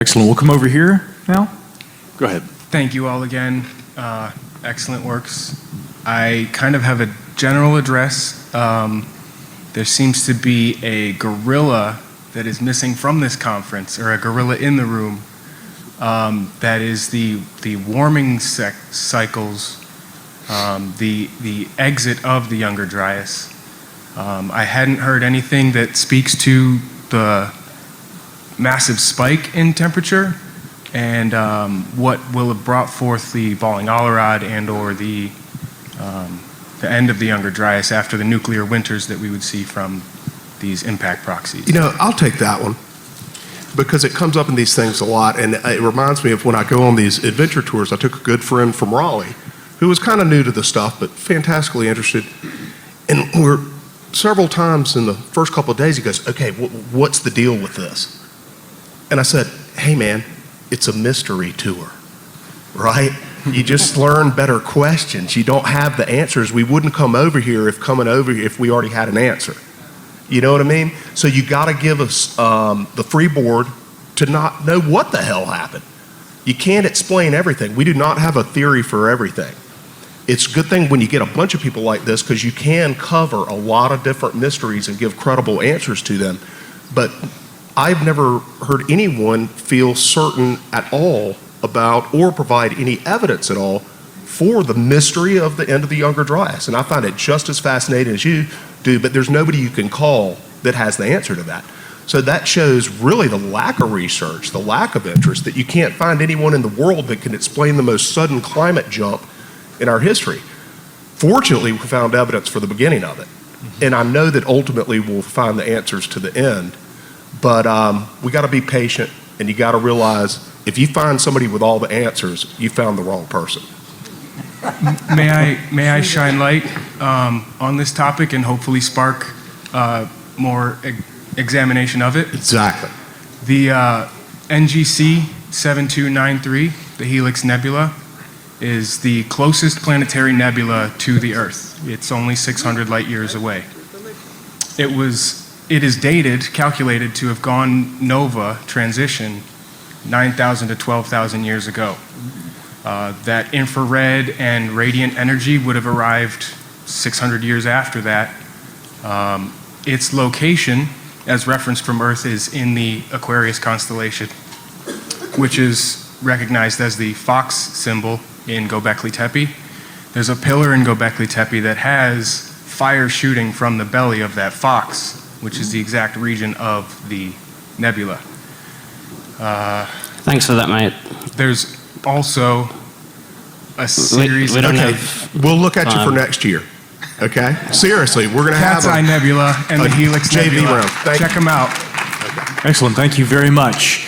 Excellent. We'll come over here now. Go ahead. Thank you all again. Excellent works. I kind of have a general address. There seems to be a gorilla that is missing from this conference, or a gorilla in the room. That is the warming cycles, the exit of the Younger Dryas. I hadn't heard anything that speaks to the massive spike in temperature and what will have brought forth the balling Ollerod and or the end of the Younger Dryas after the nuclear winters that we would see from these impact proxies. You know, I'll take that one because it comes up in these things a lot, and it reminds me of when I go on these adventure tours. I took a good friend from Raleigh who was kind of new to the stuff but fantastically interested, and we're several times in the first couple of days he goes, okay, what's the deal with this? And I said, hey man, it's a mystery tour, right? You just learn better questions. You don't have the answers. We wouldn't come over here if we already had an answer. You know what I mean? So you got to give us the free board to not know what the hell happened. You can't explain everything. We do not have a theory for everything. It's a good thing when you get a bunch of people like this because you can cover a lot of different mysteries and give credible answers to them. But I've never heard anyone feel certain at all about or provide any evidence at all for the mystery of the end of the Younger Dryas. And I find it just as fascinating as you do, but there's nobody you can call that has the answer to that. So that shows really the lack of research, the lack of interest, that you can't find anyone in the world that can explain the most sudden climate jump in our history. Fortunately, we found evidence for the beginning of it. And I know that ultimately we'll find the answers to the end. But we got to be patient, and you got to realize if you find somebody with all the answers, you found the wrong person. May I shine light on this topic and hopefully spark more examination of it? Exactly. The NGC 7293, the Helix Nebula, is the closest planetary nebula to the Earth. It's only 600 light years away. It is calculated to have gone nova transition 9,000 to 12,000 years ago. That infrared and radiant energy would have arrived 600 years after that. Its location, as referenced from Earth, is in the Aquarius constellation, which is recognized as the Fox symbol in Göbekli Tepe. There's a pillar in Göbekli Tepe that has fire shooting from the belly of that fox, which is the exact region of the nebula. Thanks for that, mate. There's also a series we don't Okay, have we'll look at you for next year. Okay? Seriously, we're going to have Cat's Eye Nebula and the Helix JV Nebula. round. Thank Check you. them out. Excellent. Thank you very much.